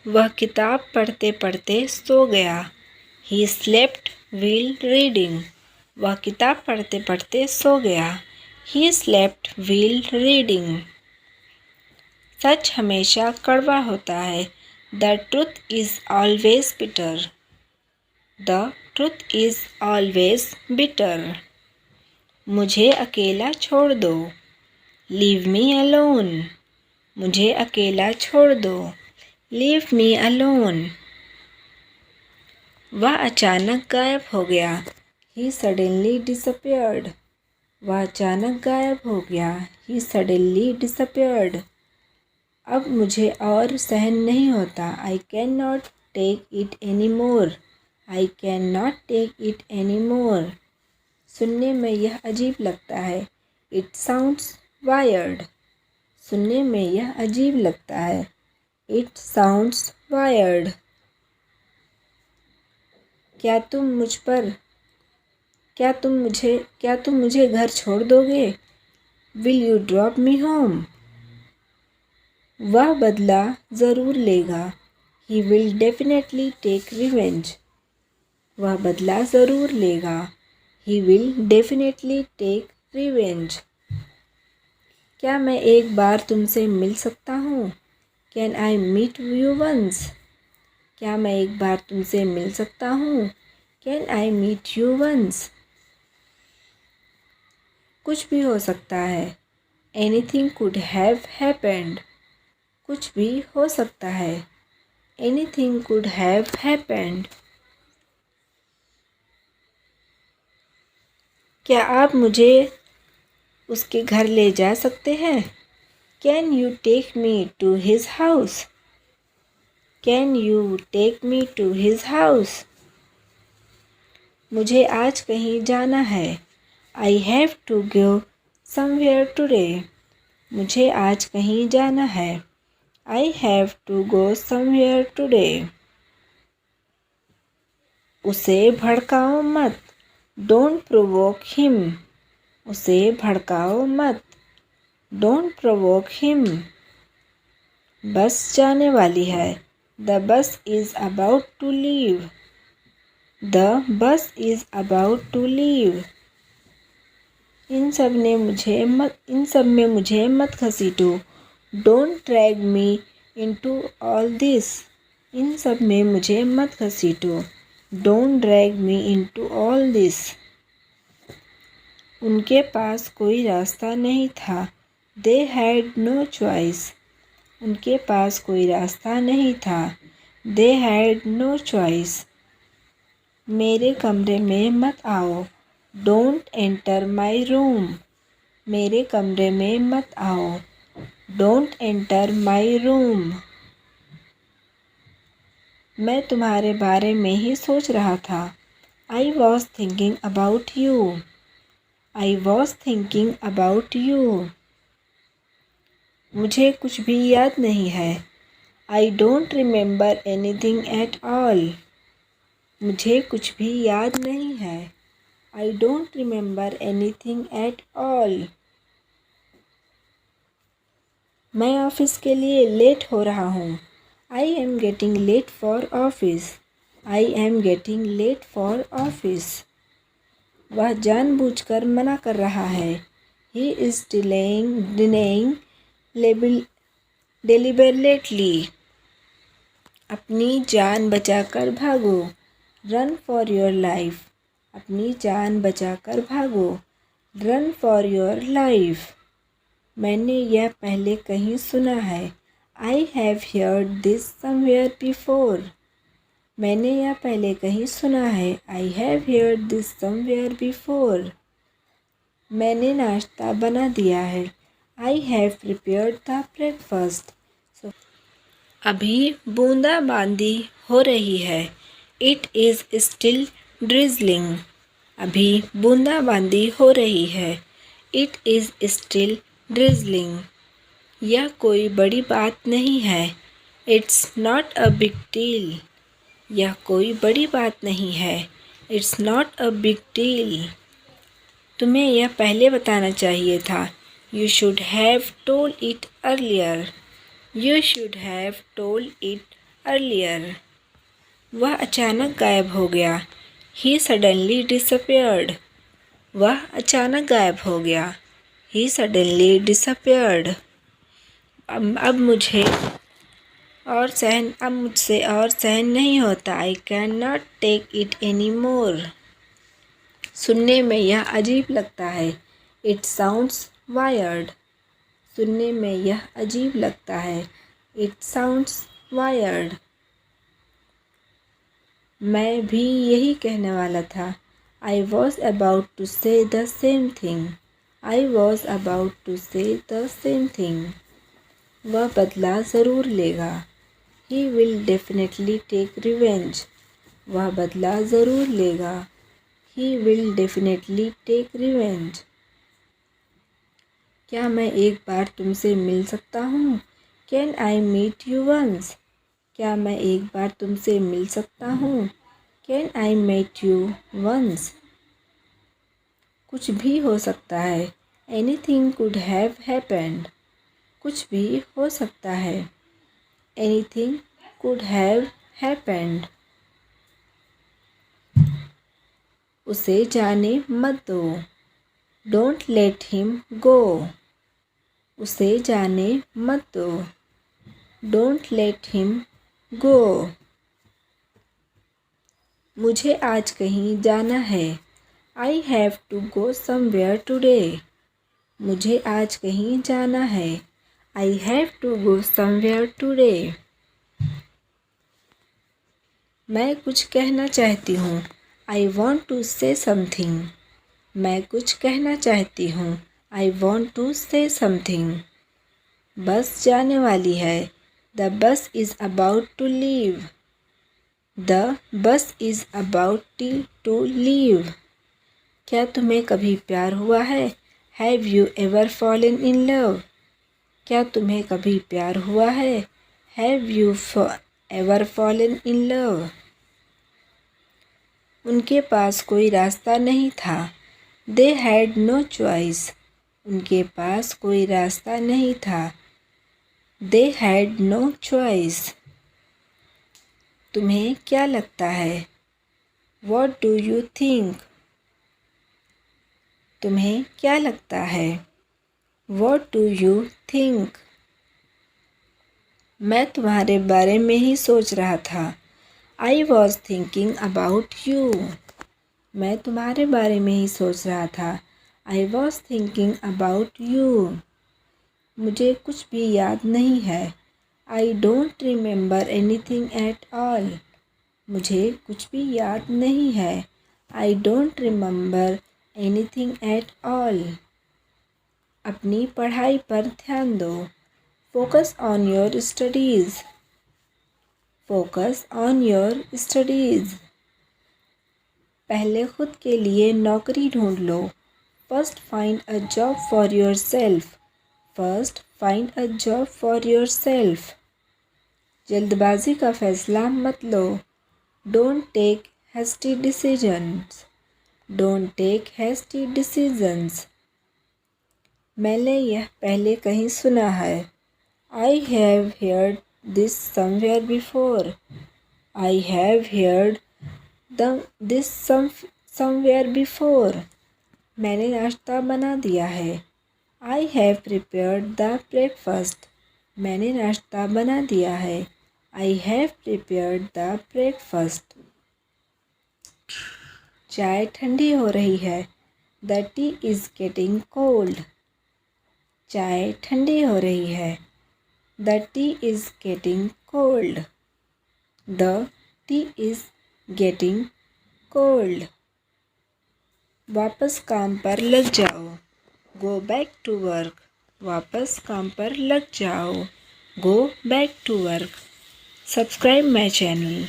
वह किताब पढ़ते पढ़ते सो गया। He slept while reading. वह किताब पढ़ते पढ़ते सो गया। He slept while reading. सच हमेशा कड़वा होता है। The truth is always bitter. The truth is always bitter. मुझे अकेला छोड़ दो। Leave me alone. मुझे अकेला छोड़ दो। Leave me alone. वह अचानक गायब हो गया। He suddenly disappeared. वह अचानक गायब हो गया। He suddenly disappeared. अब मुझे और सहन नहीं होता। I cannot take it anymore. I cannot take it anymore. सुनने में यह अजीब लगता है। It sounds weird. सुनने में यह अजीब लगता है। It sounds weird. क्या तुम मुझे घर छोड़ दोगे? Will you drop me home? वह बदला ज़रूर लेगा। He will definitely take revenge. वह बदला ज़रूर लेगा। He will definitely take revenge. क्या मैं एक बार तुमसे मिल सकता हूँ? Can I meet you once? क्या मैं एक बार तुमसे मिल सकता हूँ? Can I meet you once? कुछ भी हो सकता है। Anything could have happened. कुछ भी हो सकता है। Anything could have happened. क्या आप मुझे उसके घर ले जा सकते हैं? Can you take me to his house? Can you take me to his house? मुझे आज कहीं जाना है। I have to go somewhere today. मुझे आज कहीं जाना है। I have to go somewhere today. उसे भड़काओ मत। Don't provoke him. उसे भड़काओ मत। Don't provoke him. बस जाने वाली है। The bus is about to leave. The bus is about to leave. इन सब में मुझे मत घसीटो। Don't drag me into all this. इन सब में मुझे मत घसीटो। Don't drag me into all this. उनके पास कोई रास्ता नहीं था। They had no choice. उनके पास कोई रास्ता नहीं था। They had no choice. मेरे कमरे में मत आओ। Don't enter my room. मेरे कमरे में मत आओ। Don't enter my room. मैं तुम्हारे बारे में ही सोच रहा था। I was thinking about you. I was thinking about you. मुझे कुछ भी याद नहीं है। I don't remember anything at all. मुझे कुछ भी याद नहीं है। I don't remember anything at all. मैं ऑफिस के लिए लेट हो रहा हूँ। I am getting late for office. I am getting late for office. वह जानबूझकर मना कर रहा है। He is denying deliberately. अपनी जान बचाकर भागो। Run for your life. अपनी जान बचाकर भागो। Run for your life. मैंने यह पहले कहीं सुना है। I have heard this somewhere before. मैंने यह पहले कहीं सुना है। I have heard this somewhere before. मैंने नाश्ता बना दिया है। I have prepared the breakfast. अभी बूंदाबांदी हो रही है। It is still drizzling. अभी बूंदाबांदी हो रही है। It is still drizzling. यह कोई बड़ी बात नहीं है। It's not a big deal. यह कोई बड़ी बात नहीं है। It's not a big deal. तुम्हें यह पहले बताना चाहिए था। You should have told it earlier. You should have told it earlier. वह अचानक गायब हो गया. He suddenly disappeared. वह अचानक गायब हो गया. He suddenly disappeared. अब मुझसे और सहन नहीं होता. I cannot take it anymore. सुनने में यह अजीब लगता है. It sounds weird. सुनने में यह अजीब लगता है. It sounds weird. मैं भी यही कहने वाला था. I was about to say the same thing. I was about to say the same thing. वह बदला ज़रूर लेगा. He will definitely take revenge. वह बदला ज़रूर लेगा. He will definitely take revenge. क्या मैं एक बार तुमसे मिल सकता हूँ? Can I meet you once? क्या मैं एक बार तुमसे मिल सकता हूँ? Can I meet you once? कुछ भी हो सकता है. Anything could have happened. कुछ भी हो सकता है. Anything could have happened. उसे जाने मत दो. Don't let him go. उसे जाने मत दो. Don't let him go. मुझे आज कहीं जाना है. I have to go somewhere today. मुझे आज कहीं जाना है. I have to go somewhere today. मैं कुछ कहना चाहती हूँ. I want to say something. मैं कुछ कहना चाहती हूँ. I want to say something. बस जाने वाली है. The bus is about to leave. The bus is about to leave. क्या तुम्हें कभी प्यार हुआ है? Have you ever fallen in love? क्या तुम्हें कभी प्यार हुआ है? Have you ever fallen in love? उनके पास कोई रास्ता नहीं था. They had no choice. उनके पास कोई रास्ता नहीं था. They had no choice. तुम्हें क्या लगता है? What do you think? तुम्हें क्या लगता है? What do you think? मैं तुम्हारे बारे में ही सोच रहा था. I was thinking about you. मैं तुम्हारे बारे में ही सोच रहा था. I was thinking about you. मुझे कुछ भी याद नहीं है. I don't remember anything at all. मुझे कुछ भी याद नहीं है. I don't remember anything at all. अपनी पढ़ाई पर ध्यान दो. Focus on your studies. Focus on your studies. पहले खुद के लिए नौकरी ढूंढ लो. First find a job for yourself. First find a job for yourself. जल्दबाजी का फैसला मत लो. Don't take hasty decisions. Don't take hasty decisions. मैंने यह पहले कहीं सुना है. I have heard this somewhere before. I have heard this somewhere before. मैंने नाश्ता बना दिया है. I have prepared the breakfast. मैंने नाश्ता बना दिया है. I have prepared the breakfast. चाय ठंडी हो रही है. The tea is getting cold. चाय ठंडी हो रही है. The tea is getting cold. The tea is getting cold. वापस काम पर लग जाओ. Go back to work. वापस काम पर लग जाओ. Go back to work. Subscribe my channel.